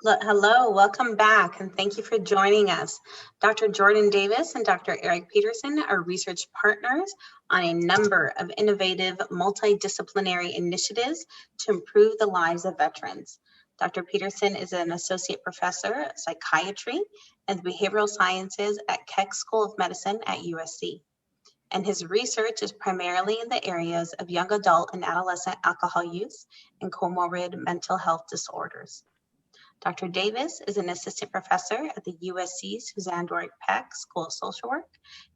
Hello, welcome back, and thank you for joining us. Dr. Jordan Davis and Dr. Eric Pedersen are research partners on a number of innovative multidisciplinary initiatives to improve the lives of veterans. Dr. Pedersen is an associate professor of psychiatry and behavioral sciences at Keck School of Medicine at USC. And his research is primarily in the areas of young adult and adolescent alcohol use and comorbid mental health disorders. Dr. Davis is an assistant professor at the USC Suzanne Dworak-Peck School of Social Work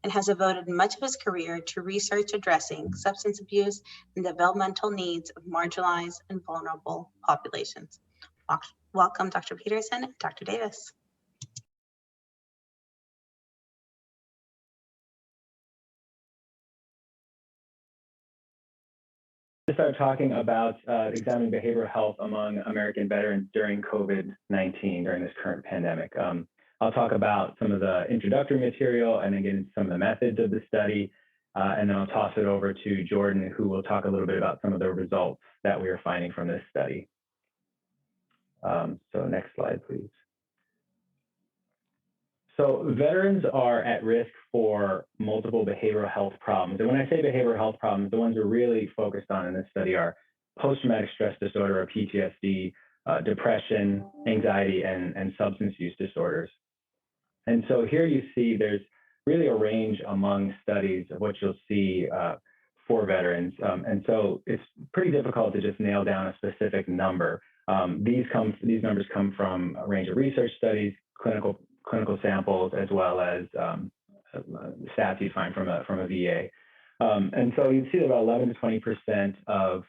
and has devoted much of his career to research addressing substance abuse and developmental needs of marginalized and vulnerable populations. Welcome, Dr. Pedersen and Dr. Davis. To start talking about examining behavioral health among American veterans during COVID-19, during this current pandemic. I'll talk about some of the introductory material and then get into some of the methods of the study. And then I'll toss it over to Jordan, who will talk a little bit about some of the results that we are finding from this study. So next slide, please. So veterans are at risk for multiple behavioral health problems. And when I say behavioral health problems, the ones we're really focused on in this study are post-traumatic stress disorder or PTSD, depression, anxiety, and substance use disorders. And so here you see there's really a range among studies of what you'll see for veterans. And so it's pretty difficult to just nail down a specific number. These numbers come from a range of research studies, clinical samples, as well as stats you find from a VA. And so you see that about 11 to 20% of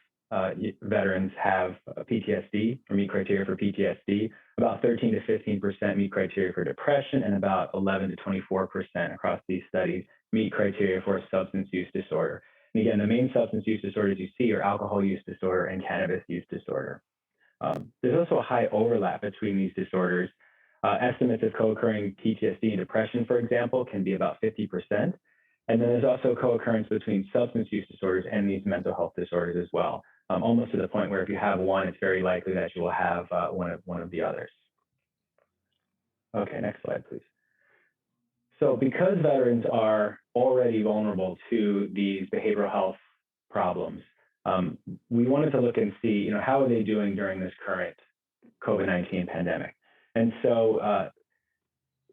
veterans have PTSD or meet criteria for PTSD, about 13 to 15% meet criteria for depression, and about 11 to 24% across these studies meet criteria for a substance use disorder. And again, the main substance use disorders you see are alcohol use disorder and cannabis use disorder. There's also a high overlap between these disorders. Estimates of co-occurring PTSD and depression, for example, can be about 50%. And then there's also co-occurrence between substance use disorders and these mental health disorders as well, almost to the point where if you have one, it's very likely that you will have one of the others. Okay, next slide, please. So because veterans are already vulnerable to these behavioral health problems, we wanted to look and see, how are they doing during this current COVID-19 pandemic? And so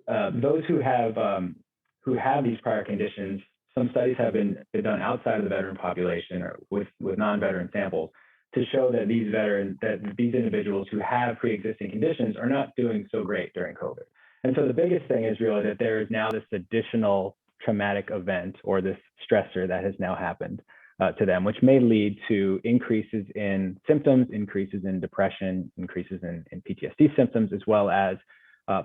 those who have these prior conditions, some studies have been done outside of the veteran population or with non-veteran samples to show that these individuals who have pre-existing conditions are not doing so great during COVID. And so the biggest thing is really that there is now this additional traumatic event or this stressor that has now happened to them, which may lead to increases in symptoms, increases in depression, increases in PTSD symptoms, as well as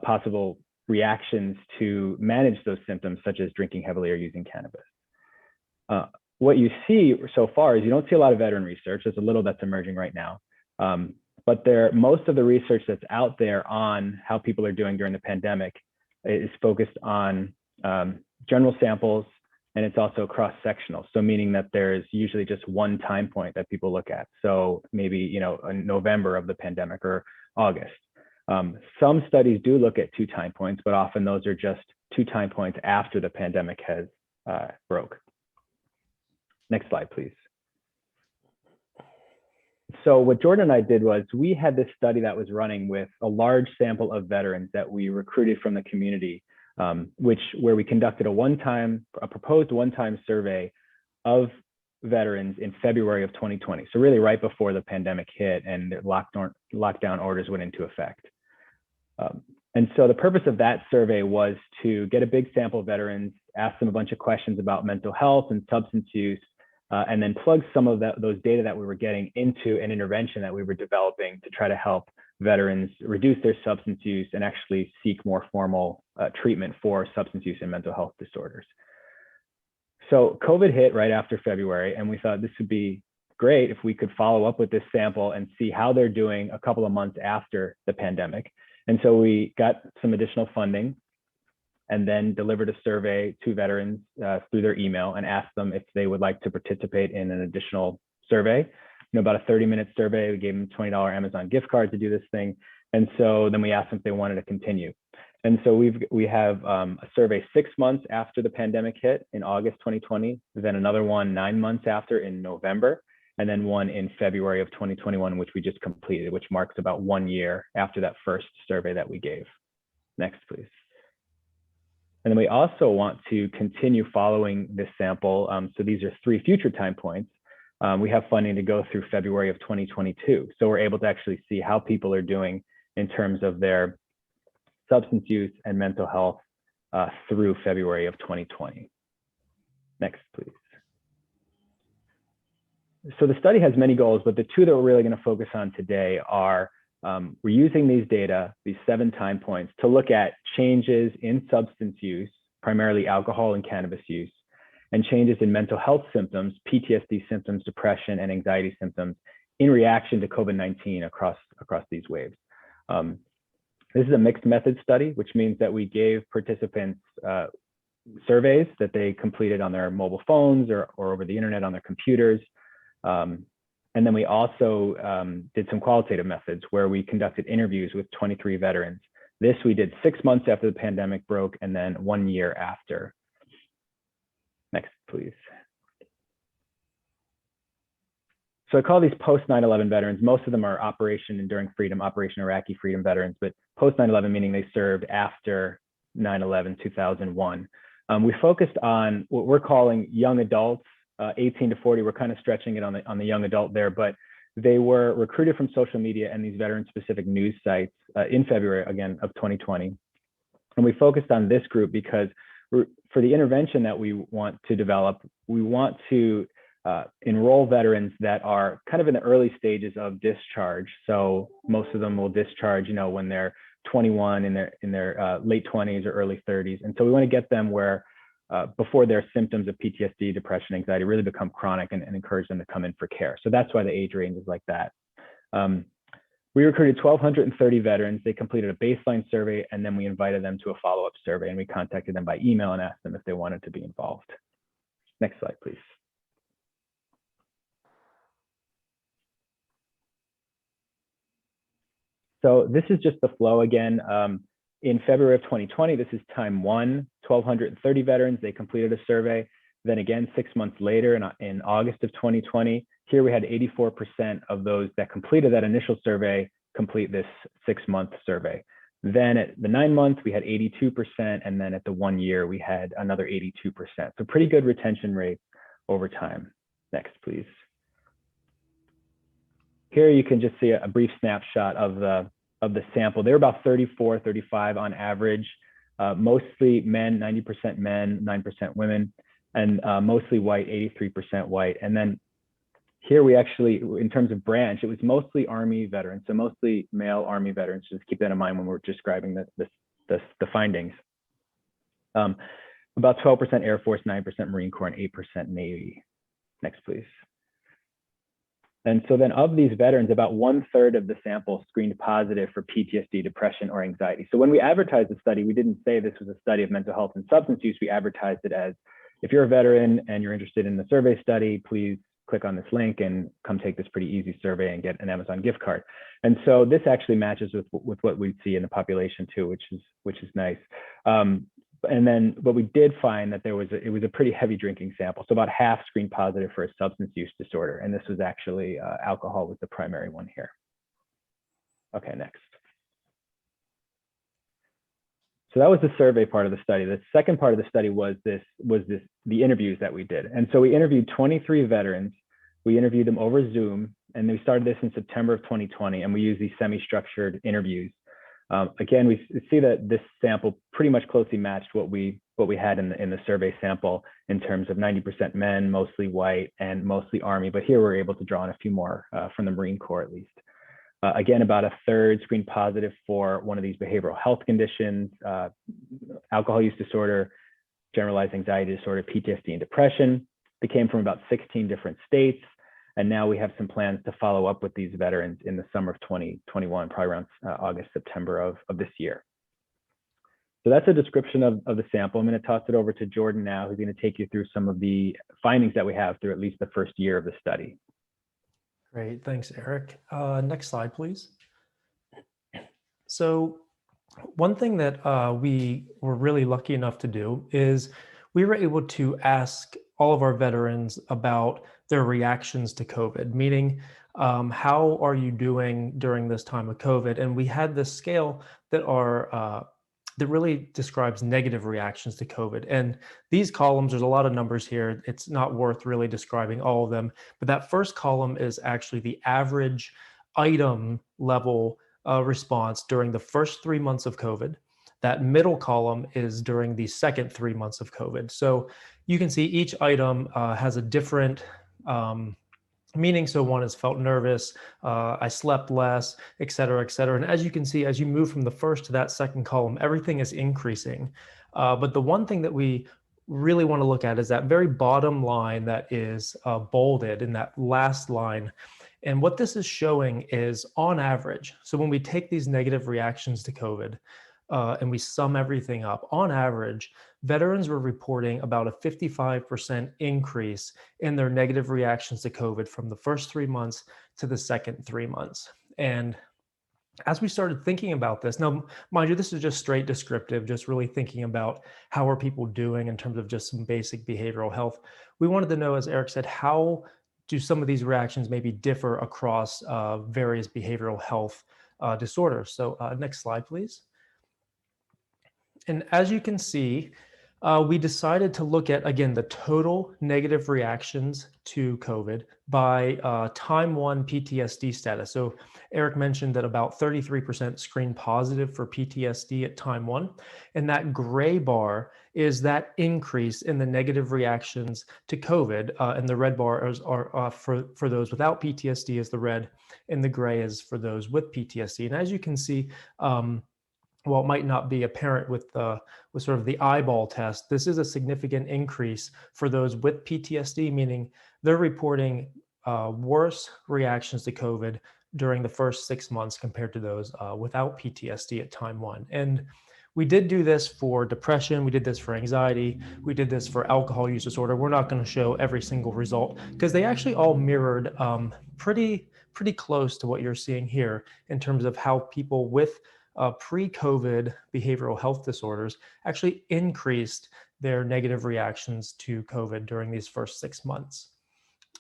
possible reactions to manage those symptoms, such as drinking heavily or using cannabis. What you see so far is you don't see a lot of veteran research. There's a little that's emerging right now. But most of the research that's out there on how people are doing during the pandemic is focused on general samples, and it's also cross-sectional. So meaning that there's usually just one time point that people look at. So maybe, in November of the pandemic or August. Some studies do look at 2 time points, but often those are just 2 time points after the pandemic has broke. Next slide, please. So what Jordan and I did was we had this study that was running with a large sample of veterans that we recruited from the community, where we conducted a proposed one-time survey of veterans in February of 2020. So really right before the pandemic hit and the lockdown orders went into effect. And so the purpose of that survey was to get a big sample of veterans, ask them a bunch of questions about mental health and substance use, and then plug some of those data that we were getting into an intervention that we were developing to try to help veterans reduce their substance use and actually seek more formal treatment for substance use and mental health disorders. So COVID hit right after February, and we thought this would be great if we could follow up with this sample and see how they're doing a couple of months after the pandemic. And so we got some additional funding and then delivered a survey to veterans through their email and asked them if they would like to participate in an additional survey. about a 30-minute survey. We gave them $20 Amazon gift card to do this thing. And so then we asked them if they wanted to continue. And so we have a survey 6 months after the pandemic hit in August 2020, then another one 9 months after in November, and then one in February of 2021, which we just completed, which marks about 1 year after that first survey that we gave. Next, please. And then we also want to continue following this sample. So these are 3 future time points. We have funding to go through February of 2022. So we're able to actually see how people are doing in terms of their substance use and mental health through February of 2020. Next, please. So the study has many goals, but the 2 that we're really going to focus on today are we're using these data, these 7 time points, to look at changes in substance use, primarily alcohol and cannabis use, and changes in mental health symptoms, PTSD symptoms, depression, and anxiety symptoms in reaction to COVID-19 across these waves. This is a mixed method study, which means that we gave participants surveys that they completed on their mobile phones or over the internet on their computers. And then we also did some qualitative methods where we conducted interviews with 23 veterans. This we did 6 months after the pandemic broke and then 1 year after. Next, please. So I call these post 9/11 veterans. Most of them are Operation Enduring Freedom, Operation Iraqi Freedom veterans, but post 9/11 meaning they served after 9/11, 2001. We focused on what we're calling young adults, 18 to 40. We're kind of stretching it on the young adult there, but they were recruited from social media and these veteran-specific news sites in February, again, of 2020. And we focused on this group because for the intervention that we want to develop, we want to enroll veterans that are kind of in the early stages of discharge. So most of them will discharge, when they're 21, in their late 20s or early 30s. And so we want to get them where before their symptoms of PTSD, depression, anxiety really become chronic and encourage them to come in for care. So that's why the age range is like that. We recruited 1,230 veterans. They completed a baseline survey, and then we invited them to a follow-up survey, and we contacted them by email and asked them if they wanted to be involved. Next slide, please. So this is just the flow again. In February of 2020, this is time 1, 1,230 veterans, they completed a survey. Then again, 6 months later, in August of 2020, here we had 84% of those that completed that initial survey complete this 6-month survey. Then at the 9 months, we had 82%, and then at the 1 year, we had another 82%. So pretty good retention rate over time. Next, please. Here you can just see a brief snapshot of the sample. They're about 34, 35 on average, mostly men, 90% men, 9% women, and mostly white, 83% white. And then here we actually, in terms of branch, it was mostly Army veterans, so mostly male Army veterans. Just keep that in mind when we're describing the findings. About 12% Air Force, 9% Marine Corps, and 8% Navy. Next, please. And so then of these veterans, about 1/3 of the sample screened positive for PTSD, depression, or anxiety. So when we advertised the study, we didn't say this was a study of mental health and substance use. We advertised it as, if you're a veteran and you're interested in the survey study, please click on this link and come take this pretty easy survey and get an Amazon gift card. And so this actually matches with what we see in the population too, which is nice. And then, but we did find that it was a pretty heavy drinking sample. So about half screened positive for a substance use disorder. And this was actually alcohol was the primary one here. Okay, next. So that was the survey part of the study. The second part of the study was the interviews that we did. And so we interviewed 23 veterans. We interviewed them over Zoom, and we started this in September of 2020, and we used these semi-structured interviews. Again, we see that this sample pretty much closely matched what we had in the survey sample in terms of 90% men, mostly white, and mostly Army. But here we're able to draw in a few more from the Marine Corps at least. Again, about 1/3 screened positive for one of these behavioral health conditions, alcohol use disorder, generalized anxiety disorder, PTSD, and depression. They came from about 16 different states. And now we have some plans to follow up with these veterans in the summer of 2021, probably around August, September of this year. So that's a description of the sample. I'm going to toss it over to Jordan now, who's going to take you through some of the findings that we have through at least the first year of the study. Great, thanks, Eric. Next slide, please. So one thing that we were really lucky enough to do is we were able to ask all of our veterans about their reactions to COVID, meaning how are you doing during this time of COVID? And we had this scale that really describes negative reactions to COVID. And these columns, there's a lot of numbers here. It's not worth really describing all of them, but that first column is actually the average item level response during the first 3 months of COVID. That middle column is during the second 3 months of COVID. So you can see each item has a different meaning. So one is felt nervous, I slept less, et cetera, et cetera. And as you can see, as you move from the first to that second column, everything is increasing. But the one thing that we really want to look at is that very bottom line that is bolded in that last line. And what this is showing is on average, so when we take these negative reactions to COVID and we sum everything up, on average, veterans were reporting about a 55% increase in their negative reactions to COVID from the first 3 months to the second 3 months. And as we started thinking about this, now, mind you, this is just straight descriptive, just really thinking about how are people doing in terms of just some basic behavioral health. We wanted to know, as Eric said, how do some of these reactions maybe differ across various behavioral health disorders? So next slide, please. And as you can see, we decided to look at, again, the total negative reactions to COVID by time one PTSD status. So Eric mentioned that about 33% screened positive for PTSD at time one. And that gray bar is that increase in the negative reactions to COVID. And the red bars are for those without PTSD is the red, and the gray is for those with PTSD. And as you can see, while it might not be apparent with sort of the eyeball test, this is a significant increase for those with PTSD, meaning they're reporting worse reactions to COVID during the first 6 months compared to those without PTSD at time one. And we did do this for depression, we did this for anxiety, we did this for alcohol use disorder. We're not going to show every single result because they actually all mirrored pretty close to what you're seeing here in terms of how people with pre-COVID behavioral health disorders actually increased their negative reactions to COVID during these first 6 months.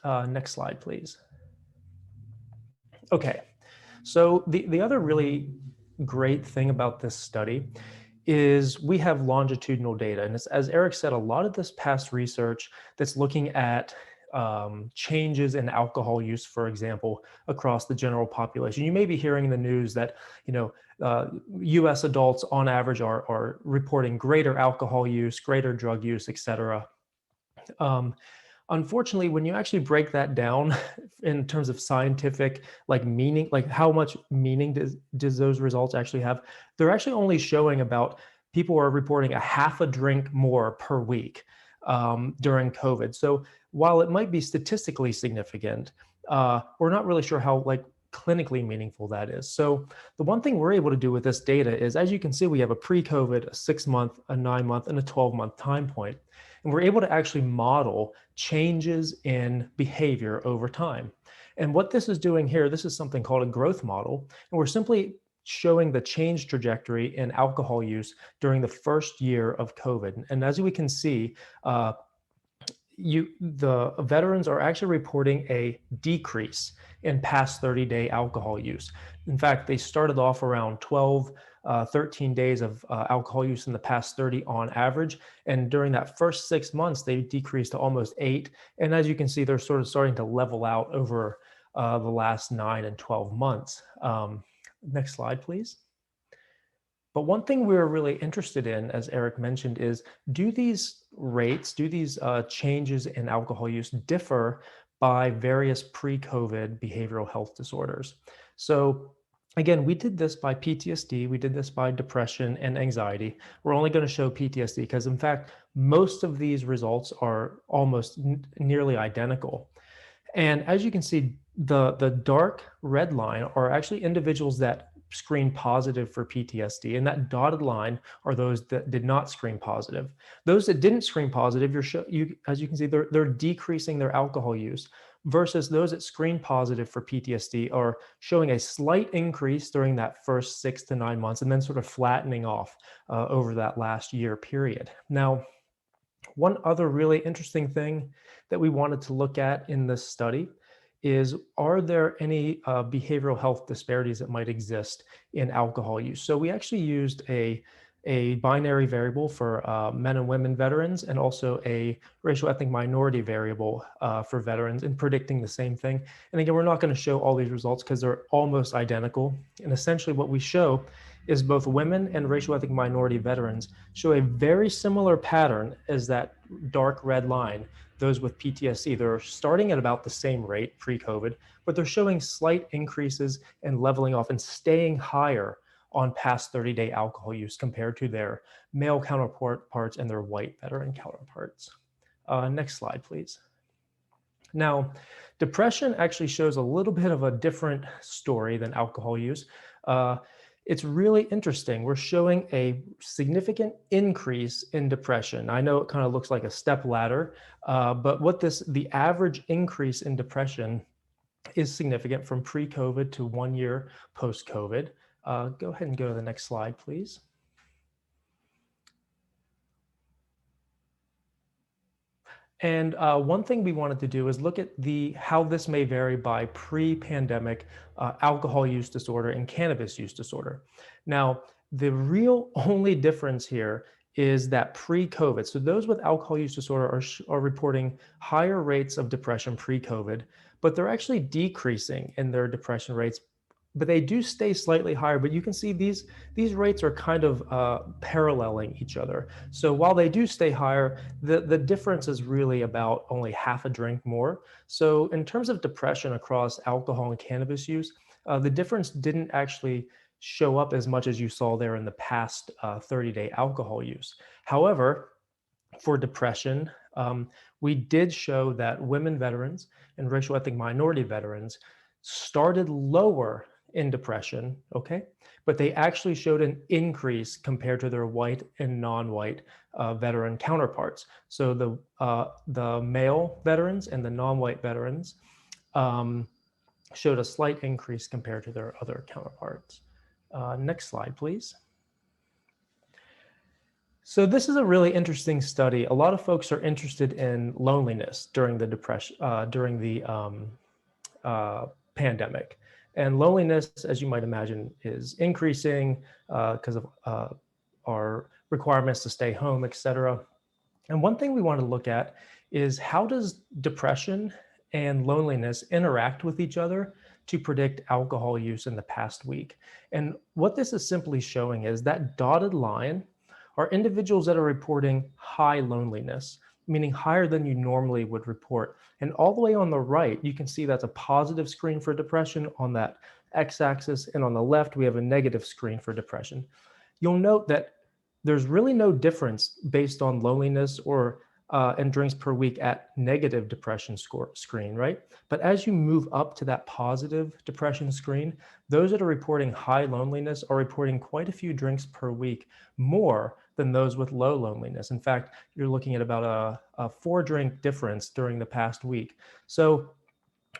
Next slide, please. Okay, so the other really great thing about this study is we have longitudinal data. And as Eric said, a lot of this past research that's looking at changes in alcohol use, for example, across the general population. You may be hearing in the news that, US adults on average are reporting greater alcohol use, greater drug use, et cetera. Unfortunately, when you actually break that down in terms of scientific meaning, like how much meaning does those results actually have, they're actually only showing about people are reporting a half a drink more per week during COVID. So while it might be statistically significant, we're not really sure how clinically meaningful that is. So the one thing we're able to do with this data is, as you can see, we have a pre-COVID, a 6-month, a 9-month, and a 12-month time point. And we're able to actually model changes in behavior over time. And what this is doing here, this is something called a growth model. And we're simply showing the change trajectory in alcohol use during the first year of COVID. And as we can see, the veterans are actually reporting a decrease in past 30-day alcohol use. In fact, they started off around 13 days of alcohol use in the past 30 on average. And during that first 6 months, they decreased to almost 8. And as you can see, they're sort of starting to level out over the last 9 and 12 months. Next slide, please. But one thing we're really interested in, as Eric mentioned, is do these changes in alcohol use differ by various pre-COVID behavioral health disorders? So again, we did this by PTSD, we did this by depression and anxiety. We're only going to show PTSD because, in fact, most of these results are almost nearly identical. And as you can see, the dark red line are actually individuals that screen positive for PTSD, and that dotted line are those that did not screen positive. Those that didn't screen positive, as you can see, they're decreasing their alcohol use, versus those that screen positive for PTSD are showing a slight increase during that first 6 to 9 months and then sort of flattening off over that last year period. Now, one other really interesting thing that we wanted to look at in this study is, are there any behavioral health disparities that might exist in alcohol use? So we actually used a binary variable for men and women veterans, and also a racial ethnic minority variable for veterans, in predicting the same thing. And again, we're not going to show all these results because they're almost identical. And essentially what we show is both women and racial ethnic minority veterans show a very similar pattern as that dark red line, those with PTSD. They're starting at about the same rate pre-COVID, but they're showing slight increases and leveling off and staying higher on past 30-day alcohol use compared to their male counterparts and their white veteran counterparts. Next slide, please. Now, depression actually shows a little bit of a different story than alcohol use. It's really interesting. We're showing a significant increase in depression. I know it kind of looks like a step ladder, but the average increase in depression is significant from pre-COVID to 1 year post-COVID. Go ahead and go to the next slide, please. And one thing we wanted to do is look at how this may vary by pre-pandemic alcohol use disorder and cannabis use disorder. Now, the real only difference here is that pre-COVID. So those with alcohol use disorder are reporting higher rates of depression pre-COVID, but they're actually decreasing in their depression rates. But they do stay slightly higher, but you can see these rates are kind of paralleling each other. So while they do stay higher, the difference is really about only half a drink more. So in terms of depression across alcohol and cannabis use, the difference didn't actually show up as much as you saw there in the past 30-day alcohol use. However, for depression, we did show that women veterans and racial ethnic minority veterans started lower in depression, okay? But they actually showed an increase compared to their white and non-white veteran counterparts. So the male veterans and the non-white veterans showed a slight increase compared to their other counterparts. Next slide, please. So this is a really interesting study. A lot of folks are interested in loneliness during the pandemic. And loneliness, as you might imagine, is increasing because of our requirements to stay home, et cetera. And one thing we want to look at is, how does depression and loneliness interact with each other to predict alcohol use in the past week? And what this is simply showing is that dotted line are individuals that are reporting high loneliness, meaning higher than you normally would report. And all the way on the right, you can see that's a positive screen for depression on that x-axis, and on the left, we have a negative screen for depression. You'll note that there's really no difference based on loneliness or and drinks per week at negative depression screen, right? But as you move up to that positive depression screen, those that are reporting high loneliness are reporting quite a few drinks per week more than those with low loneliness. In fact, you're looking at about a 4-drink difference during the past week. So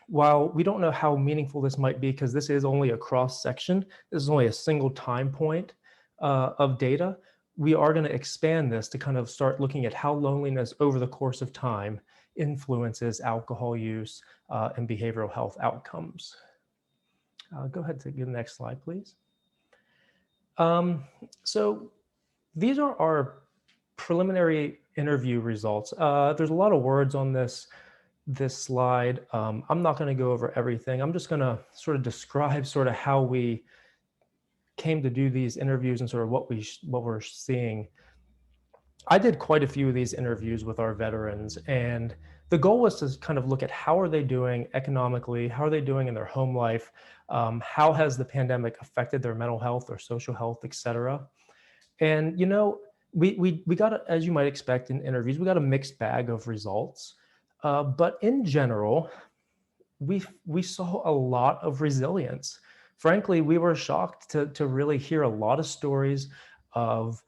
while we don't know how meaningful this might be, because this is only a cross section, this is only a single time point of data, we are going to expand this to kind of start looking at how loneliness over the course of time influences alcohol use and behavioral health outcomes. Go ahead to the next slide, please. So these are our preliminary interview results. There's a lot of words on this slide. I'm not going to go over everything. I'm just going to sort of describe sort of how we came to do these interviews and sort of what we're seeing. I did quite a few of these interviews with our veterans, and the goal was to kind of look at how are they doing economically, how are they doing in their home life, how has the pandemic affected their mental health or social health, et cetera. And, you know, we got, as you might expect in interviews, we got a mixed bag of results. But in general, we saw a lot of resilience. Frankly, we were shocked to really hear a lot of stories of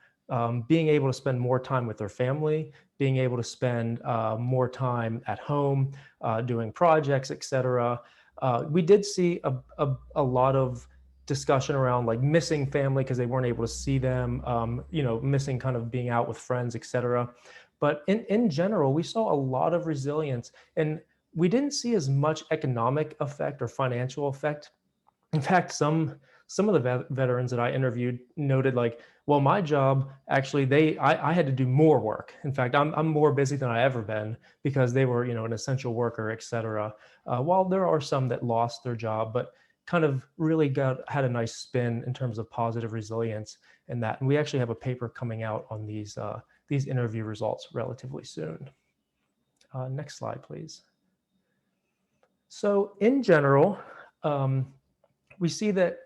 being able to spend more time with their family, being able to spend more time at home, doing projects, etc. We did see a lot of discussion around like missing family because they weren't able to see them, missing kind of being out with friends, etc. But in general, we saw a lot of resilience, and we didn't see as much economic effect or financial effect. In fact, some of the veterans that I interviewed noted like, well, my job actually, I had to do more work. In fact, I'm more busy than I ever been because they were, an essential worker, et cetera. While there are some that lost their job, but kind of really had a nice spin in terms of positive resilience in that. And we actually have a paper coming out on these interview results relatively soon. Next slide, please. So in general, we see that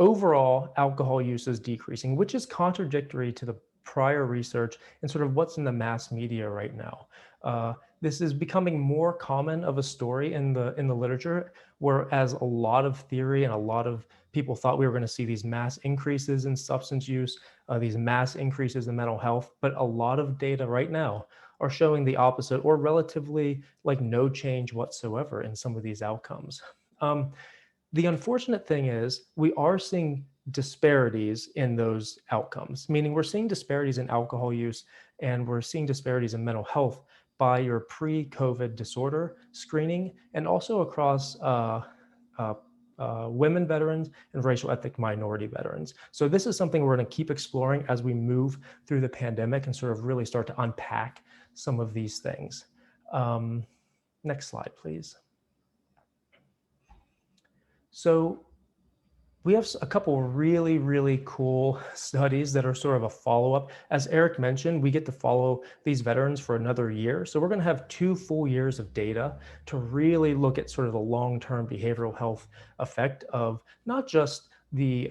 overall alcohol use is decreasing, which is contradictory to the prior research and sort of what's in the mass media right now. This is becoming more common of a story in the literature, whereas a lot of theory and a lot of people thought we were going to see these mass increases in substance use, these mass increases in mental health, but a lot of data right now are showing the opposite, or relatively like no change whatsoever in some of these outcomes. The unfortunate thing is we are seeing disparities in those outcomes, meaning we're seeing disparities in alcohol use and we're seeing disparities in mental health by your pre-COVID disorder screening, and also across women veterans and racial ethnic minority veterans. So this is something we're going to keep exploring as we move through the pandemic and sort of really start to unpack some of these things. Next slide, please. So we have a couple really, really cool studies that are sort of a follow-up. As Eric mentioned, we get to follow these veterans for another year. So we're going to have 2 full years of data to really look at sort of the long-term behavioral health effect of not just the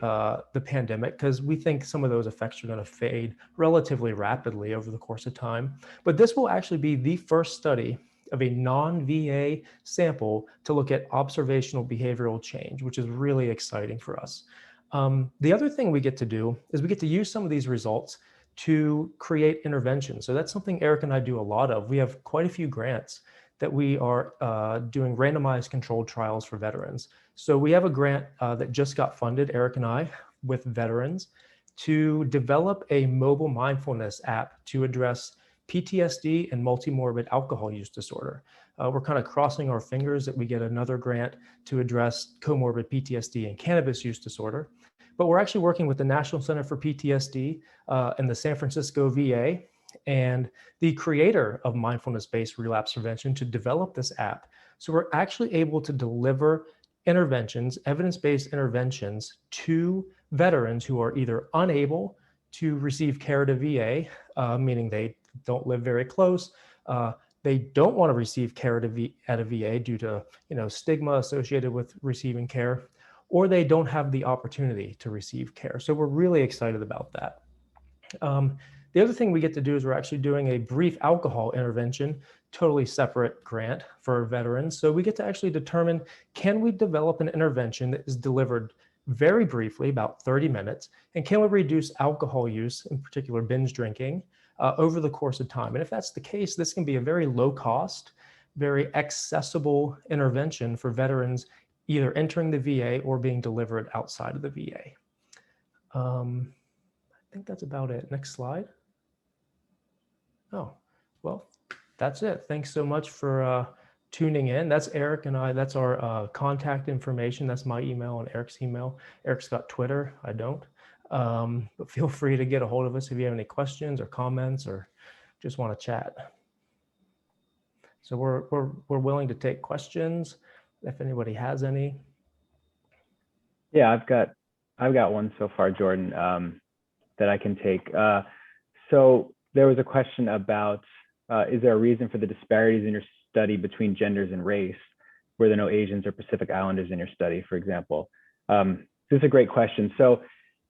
pandemic, because we think some of those effects are going to fade relatively rapidly over the course of time. But this will actually be the first study of a non-VA sample to look at observational behavioral change, which is really exciting for us. The other thing we get to do is we get to use some of these results to create interventions. So that's something Eric and I do a lot of. We have quite a few grants that we are doing randomized controlled trials for veterans. So we have a grant that just got funded, Eric and I, with veterans to develop a mobile mindfulness app to address PTSD and multimorbid alcohol use disorder. We're kind of crossing our fingers that we get another grant to address comorbid PTSD and cannabis use disorder. But we're actually working with the National Center for PTSD and the San Francisco VA and the creator of mindfulness-based relapse prevention to develop this app. So we're actually able to deliver interventions, evidence-based interventions to veterans who are either unable to receive care at a VA, meaning they don't live very close. They don't want to receive care at a VA due to stigma associated with receiving care, or they don't have the opportunity to receive care. So we're really excited about that. The other thing we get to do is we're actually doing a brief alcohol intervention, totally separate grant for veterans. So we get to actually determine, can we develop an intervention that is delivered very briefly, about 30 minutes, and can we reduce alcohol use, in particular binge drinking, over the course of time? And if that's the case, this can be a very low cost, very accessible intervention for veterans either entering the VA or being delivered outside of the VA. I think that's about it. Next slide. Oh, well, that's it. Thanks so much for tuning in. That's Eric and I. That's our contact information. That's my email and Eric's email. Eric's got Twitter. I don't. But feel free to get a hold of us if you have any questions or comments or just want to chat. So we're willing to take questions if anybody has any. Yeah, I've got one so far, Jordan, that I can take. So there was a question about, is there a reason for the disparities in your study between genders and race? Were there no Asians or Pacific Islanders in your study, for example? This is a great question. So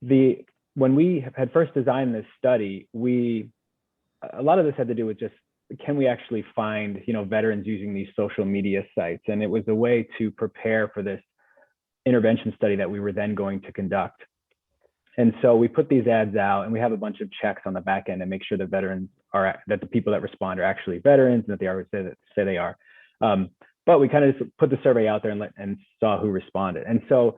when we had first designed this study, a lot of this had to do with just, can we actually find veterans using these social media sites? And it was a way to prepare for this intervention study that we were then going to conduct. And so we put these ads out, and we have a bunch of checks on the back end to make sure that the people that respond are actually veterans and that they are say they are. But we kind of just put the survey out there and saw who responded. And so,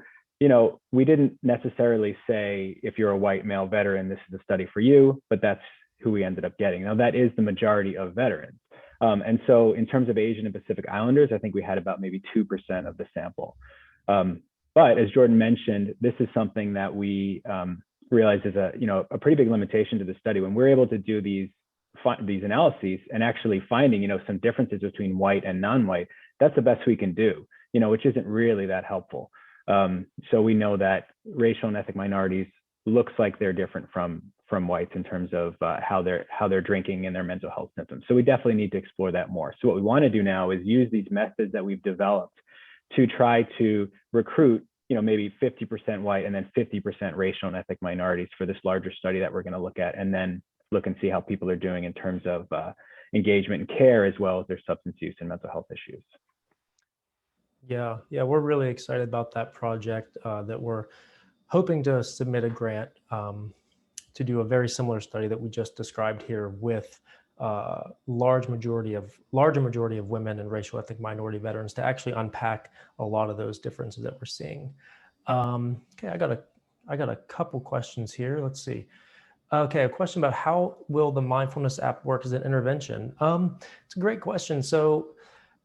we didn't necessarily say, if you're a white male veteran, this is the study for you, but that's who we ended up getting. Now, that is the majority of veterans. And so in terms of Asian and Pacific Islanders, I think we had about maybe 2% of the sample. But as Jordan mentioned, this is something that we realized is a pretty big limitation to the study. When we're able to do these analyses and actually finding, some differences between white and non-white, that's the best we can do, which isn't really that helpful. So we know that racial and ethnic minorities looks like they're different from whites in terms of how they're drinking and their mental health symptoms. So we definitely need to explore that more. So what we want to do now is use these methods that we've developed to try to recruit, maybe 50% white and then 50% racial and ethnic minorities for this larger study that we're going to look at, and then look and see how people are doing in terms of engagement and care, as well as their substance use and mental health issues. Yeah, we're really excited about that project that we're hoping to submit a grant to do a very similar study that we just described here with larger majority of women and racial ethnic minority veterans to actually unpack a lot of those differences that we're seeing. Okay, I got a couple questions here. Let's see. Okay, a question about how will the mindfulness app work as an intervention? It's a great question. So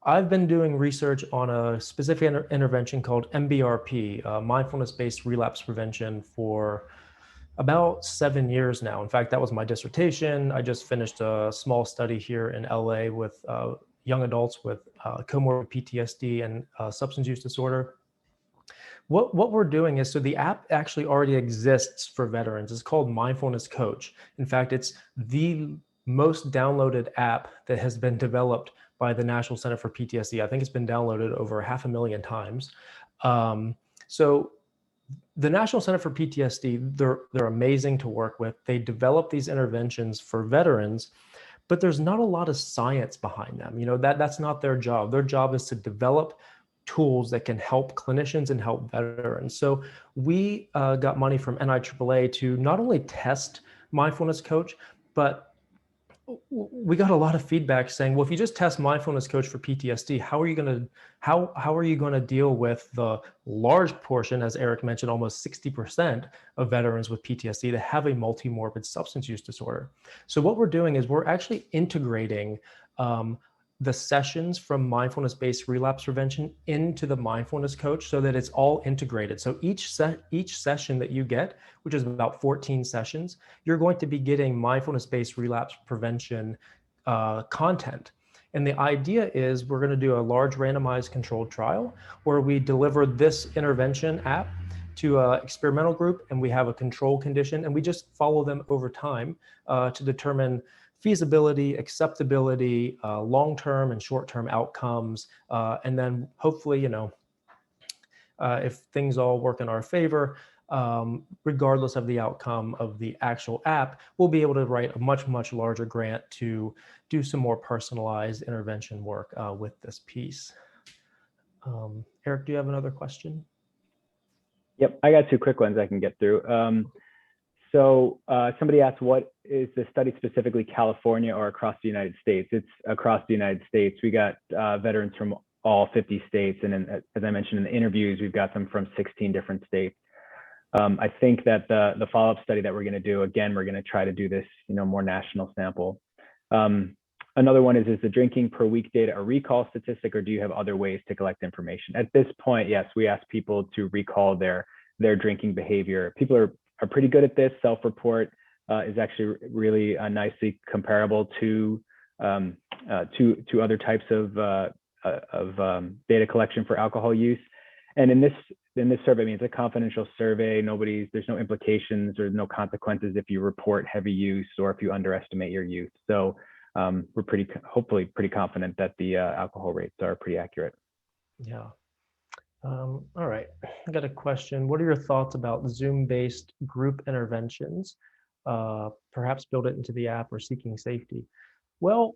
I've been doing research on a specific intervention called MBRP, mindfulness-based relapse prevention, for about 7 years now. In fact, that was my dissertation. I just finished a small study here in LA with young adults with comorbid PTSD and substance use disorder. What we're doing is, so the app actually already exists for veterans. It's called Mindfulness Coach. In fact, it's the most downloaded app that has been developed by the National Center for PTSD. I think it's been downloaded over 500,000 times. So the National Center for PTSD, they're amazing to work with. They develop these interventions for veterans, but there's not a lot of science behind them. That's not their job. Their job is to develop tools that can help clinicians and help veterans. So we got money from NIAAA to not only test Mindfulness Coach, but we got a lot of feedback saying, well, if you just test Mindfulness Coach for PTSD, how are you going to deal with the large portion, as Eric mentioned, almost 60% of veterans with PTSD that have a multi-morbid substance use disorder? So what we're doing is we're actually integrating the sessions from mindfulness-based relapse prevention into the Mindfulness Coach so that it's all integrated. So each session that you get, which is about 14 sessions, you're going to be getting mindfulness-based relapse prevention content. And the idea is we're going to do a large randomized controlled trial where we deliver this intervention app to an experimental group, and we have a control condition, and we just follow them over time to determine feasibility, acceptability, long-term and short-term outcomes. And then hopefully, if things all work in our favor, regardless of the outcome of the actual app, we'll be able to write a much, much larger grant to do some more personalized intervention work with this piece. Eric, do you have another question? Yep, I got two quick ones I can get through. So somebody asked, what is the study specifically California or across the United States? It's across the United States. We got veterans from all 50 states. And then, as I mentioned in the interviews, we've got them from 16 different states. I think that the follow-up study that we're going to do, again, we're going to try to do this, more national sample. Another one is the drinking per week data a recall statistic, or do you have other ways to collect information? At this point, yes, we ask people to recall their drinking behavior. People are pretty good at this. Self-report is actually really nicely comparable to other types of data collection for alcohol use. And in this survey, I mean, it's a confidential survey. There's no implications or no consequences if you report heavy use or if you underestimate your use. So we're hopefully pretty confident that the alcohol rates are pretty accurate. Yeah. All right, I got a question. What are your thoughts about Zoom-based group interventions? Perhaps build it into the app or seeking safety? Well,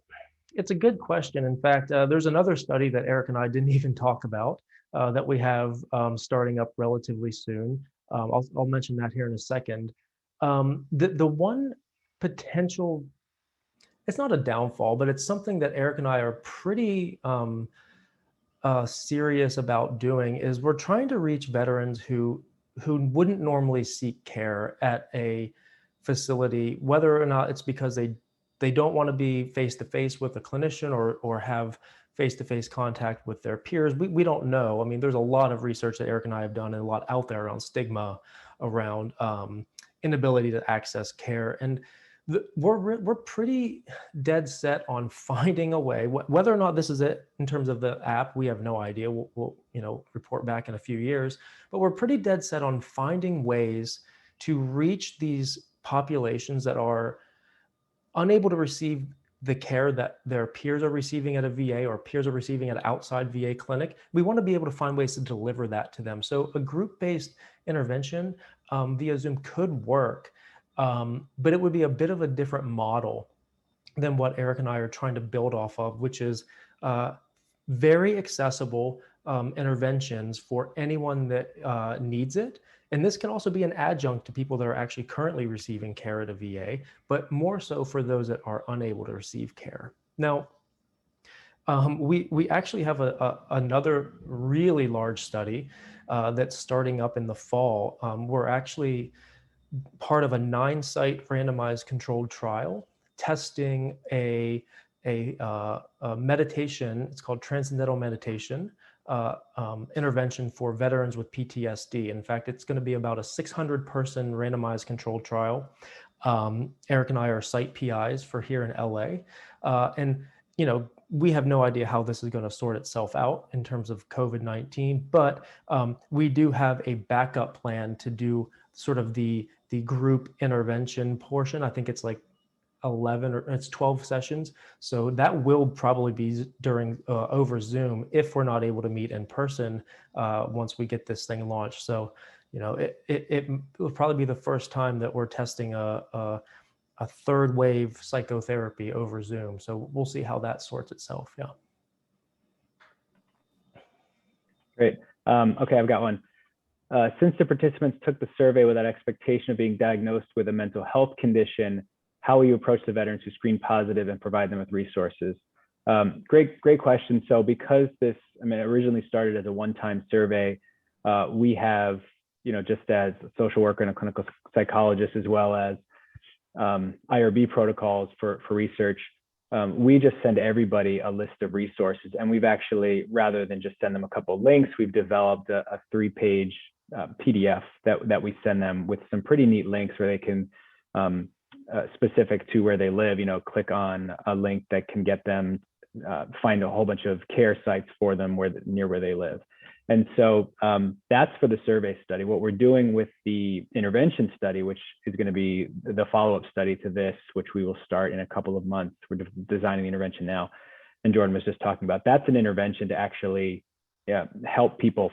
it's a good question. In fact, there's another study that Eric and I didn't even talk about that we have starting up relatively soon I'll mention that here in a second. The one potential, it's not a downfall, but it's something that Eric and I are pretty serious about doing, is we're trying to reach veterans who wouldn't normally seek care at a facility, whether or not it's because they don't want to be face-to-face with a clinician or have face-to-face contact with their peers. We don't know. I mean, there's a lot of research that Eric and I have done and a lot out there around stigma, around inability to access care. And we're pretty dead set on finding a way, whether or not this is it in terms of the app, we have no idea. We'll report back in a few years, but we're pretty dead set on finding ways to reach these populations that are unable to receive the care that their peers are receiving at a VA or peers are receiving at an outside VA clinic. We want to be able to find ways to deliver that to them. So a group-based intervention via Zoom could work, but it would be a bit of a different model than what Eric and I are trying to build off of, which is very accessible interventions for anyone that needs it. And this can also be an adjunct to people that are actually currently receiving care at a VA, but more so for those that are unable to receive care. Now, we actually have another really large study that's starting up in the fall. We're actually part of a 9-site randomized controlled trial testing a meditation. It's called Transcendental Meditation intervention for veterans with PTSD. In fact, it's going to be about a 600-person randomized controlled trial. Eric and I are site PIs for here in LA. And, we have no idea how this is going to sort itself out in terms of COVID-19, but we do have a backup plan to do sort of the group intervention portion. I think it's like 11 or it's 12 sessions. So that will probably be during over Zoom if we're not able to meet in person once we get this thing launched. So, it will probably be the first time that we're testing a third wave psychotherapy over Zoom. So we'll see how that sorts itself. Yeah. Great. Okay, I've got one. Since the participants took the survey without expectation of being diagnosed with a mental health condition, how will you approach the veterans who screen positive and provide them with resources? Great question. So because this, originally started as a one-time survey, we have, just as a social worker and a clinical psychologist, as well as IRB protocols for research, we just send everybody a list of resources. And we've actually, rather than just send them a couple of links, we've developed a 3-page PDF that we send them with some pretty neat links where they can, specific to where they live, click on a link that can get them, find a whole bunch of care sites for them near where they live. And so that's for the survey study. What we're doing with the intervention study, which is going to be the follow-up study to this, which we will start in a couple of months. We're designing the intervention now. And Jordan was just talking about, that's an intervention to actually help people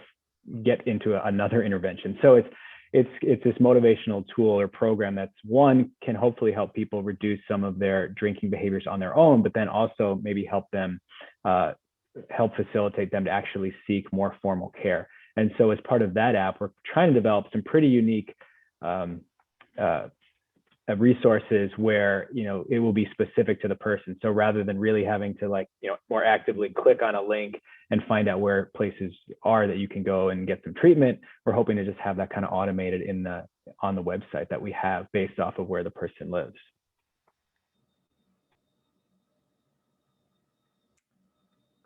get into another intervention. So it's this motivational tool or program that's, one, can hopefully help people reduce some of their drinking behaviors on their own, but then also maybe help them help facilitate them to actually seek more formal care. And so as part of that app, we're trying to develop some pretty unique resources where, it will be specific to the person. So rather than really having to more actively click on a link and find out where places are that you can go and get some treatment, we're hoping to just have that kind of automated on the website that we have based off of where the person lives.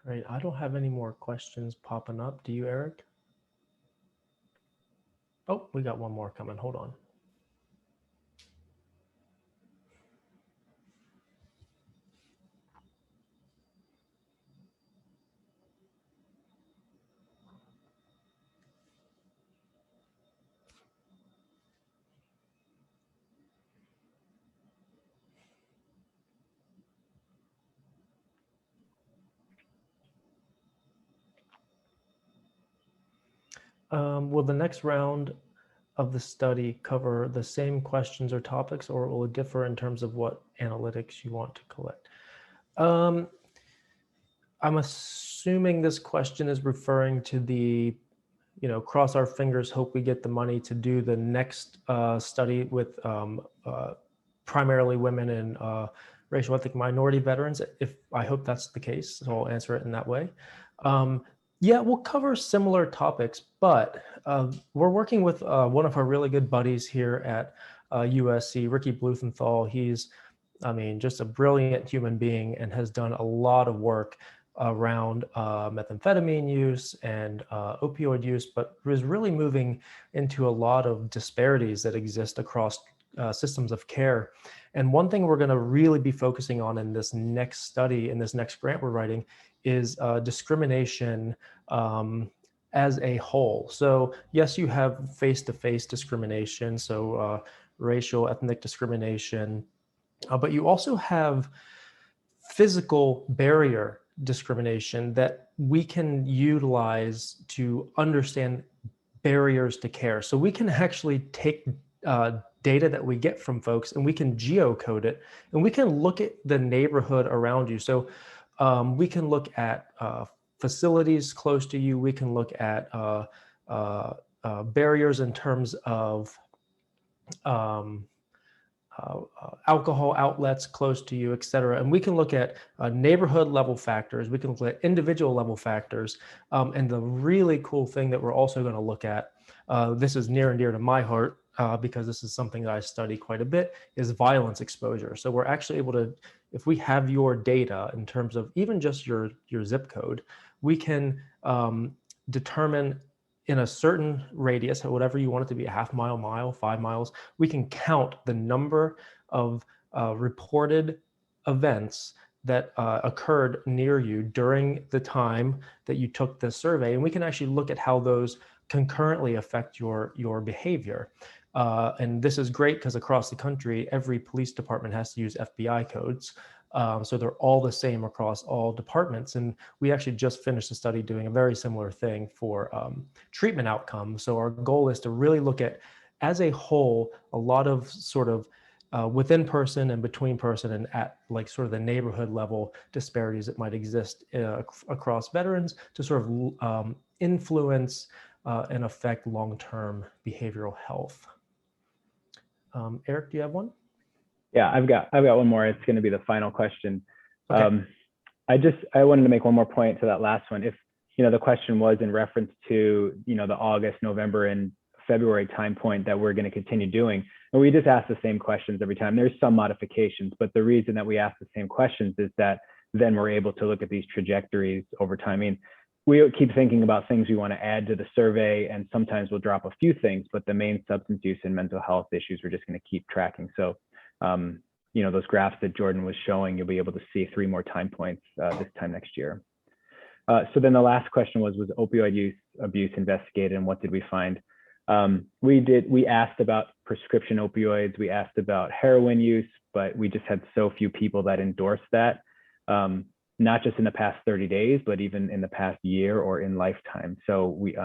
Great. I don't have any more questions popping up. Do you, Eric? Oh, we got one more coming. Hold on. Will the next round of the study cover the same questions or topics, or will it differ in terms of what analytics you want to collect? I'm assuming this question is referring to the cross our fingers, hope we get the money to do the next study with primarily women and racial ethnic minority veterans. I hope that's the case, so I'll answer it in that way. Yeah, we'll cover similar topics, but we're working with one of our really good buddies here at USC, Ricky Blumenthal. He's, just a brilliant human being and has done a lot of work around methamphetamine use and opioid use, but was really moving into a lot of disparities that exist across systems of care. And one thing we're going to really be focusing on in this next study, in this next grant we're writing, is discrimination as a whole. So yes, you have face-to-face discrimination, so racial, ethnic discrimination, but you also have physical barrier discrimination that we can utilize to understand barriers to care. So we can actually take data that we get from folks and we can geocode it, and we can look at the neighborhood around you. So we can look at facilities close to you. We can look at barriers in terms of alcohol outlets close to you, et cetera. And we can look at neighborhood level factors. We can look at individual level factors. And the really cool thing that we're also going to look at, this is near and dear to my heart because this is something that I study quite a bit, is violence exposure. So we're actually able to, if we have your data in terms of even just your zip code, we can determine in a certain radius, or whatever you want it to be, a half mile, mile, 5 miles, we can count the number of reported events that occurred near you during the time that you took the survey. And we can actually look at how those concurrently affect your behavior. And this is great because across the country, every police department has to use FBI codes. So they're all the same across all departments. And we actually just finished a study doing a very similar thing for treatment outcomes. So our goal is to really look at, as a whole, a lot of sort of within person and between person and at like sort of the neighborhood level disparities that might exist across veterans to sort of influence and affect long-term behavioral health. Eric, do you have one? Yeah, I've got one more. It's going to be the final question. Okay. I wanted to make one more point to that last one. If, the question was in reference to, the August, November, and February time point that we're going to continue doing. And we just ask the same questions every time. There's some modifications, but the reason that we ask the same questions is that then we're able to look at these trajectories over time. I mean, we keep thinking about things we want to add to the survey, and sometimes we'll drop a few things, but the main substance use and mental health issues we're just going to keep tracking. So those graphs that Jordan was showing, you'll be able to see 3 more time points this time next year. So then the last question was opioid abuse investigated, and what did we find? We asked about prescription opioids, we asked about heroin use, but we just had so few people that endorsed that, not just in the past 30 days, but even in the past year or in lifetime. So we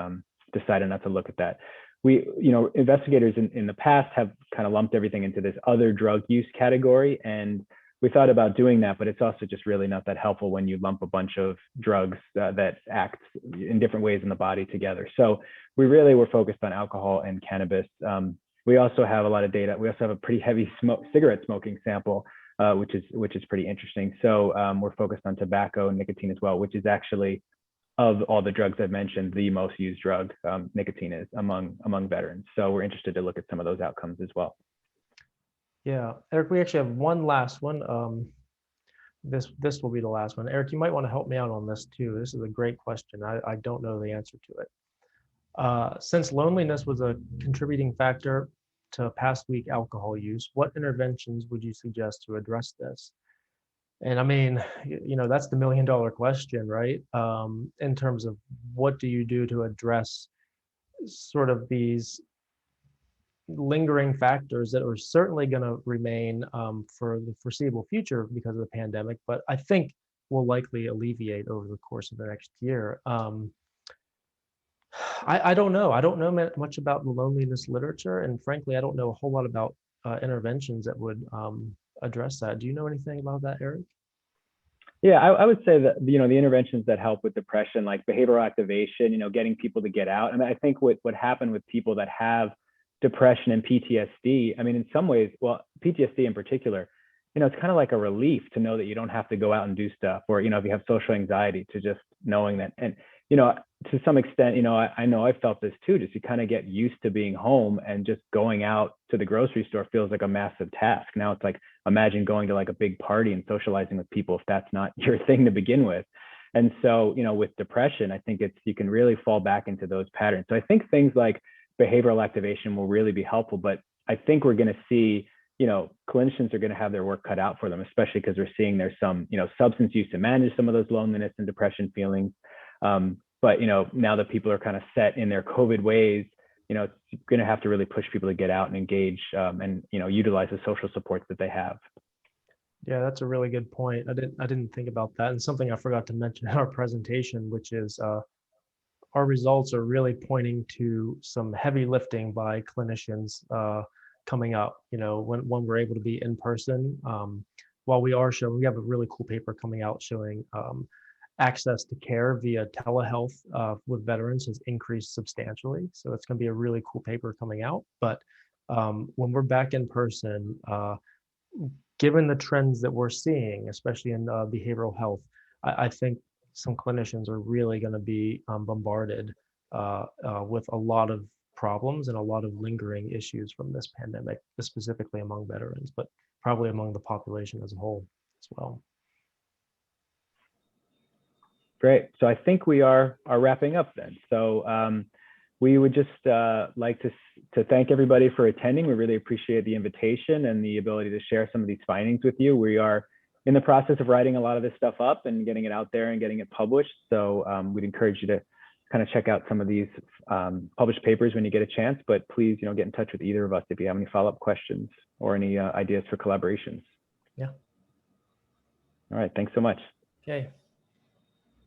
decided not to look at that. Investigators in the past have kind of lumped everything into this other drug use category. And we thought about doing that, but it's also just really not that helpful when you lump a bunch of drugs that act in different ways in the body together. So we really were focused on alcohol and cannabis. We also have a lot of data. We also have a pretty heavy cigarette smoking sample, which is pretty interesting. So we're focused on tobacco and nicotine as well, which is actually, of all the drugs I've mentioned, the most used drug, nicotine is among veterans. So we're interested to look at some of those outcomes as well. Yeah, Eric, we actually have one last one. This will be the last one. Eric, you might want to help me out on this too. This is a great question. I don't know the answer to it. Since loneliness was a contributing factor to past week alcohol use, what interventions would you suggest to address this? And I mean, that's the $1 million question, right? In terms of what do you do to address sort of these lingering factors that are certainly going to remain for the foreseeable future because of the pandemic, but I think will likely alleviate over the course of the next year. I don't know. I don't know much about the loneliness literature, and frankly, I don't know a whole lot about interventions that would address that. Do you know anything about that, Eric? Yeah, I would say that, the interventions that help with depression, like behavioral activation, getting people to get out. I mean, I think what happened with people that have depression and PTSD, I mean, in some ways, well, PTSD in particular, it's kind of like a relief to know that you don't have to go out and do stuff, or, if you have social anxiety, to just knowing that. And, to some extent, I know I felt this too, just you kind of get used to being home, and just going out to the grocery store feels like a massive task. Now it's like, imagine going to like a big party and socializing with people if that's not your thing to begin with. And so, with depression, I think you can really fall back into those patterns. So I think things like behavioral activation will really be helpful, but I think we're going to see, clinicians are going to have their work cut out for them, especially because we're seeing there's some, substance use to manage some of those loneliness and depression feelings. But, now that people are kind of set in their COVID ways, it's going to have to really push people to get out and engage, and, utilize the social supports that they have. Yeah, that's a really good point. I didn't think about that. And something I forgot to mention in our presentation, which is our results are really pointing to some heavy lifting by clinicians coming up. When we're able to be in person, while we have a really cool paper coming out showing access to care via telehealth with veterans has increased substantially. So it's going to be a really cool paper coming out. But when we're back in person, given the trends that we're seeing, especially in behavioral health, I think some clinicians are really going to be bombarded with a lot of problems and a lot of lingering issues from this pandemic, specifically among veterans, but probably among the population as a whole as well. Great. So I think we are wrapping up then. So we would just like to thank everybody for attending. We really appreciate the invitation and the ability to share some of these findings with you. We are in the process of writing a lot of this stuff up and getting it out there and getting it published. So we'd encourage you to kind of check out some of these published papers when you get a chance, but please, get in touch with either of us if you have any follow-up questions or any ideas for collaborations. Yeah. All right. Thanks so much. Okay.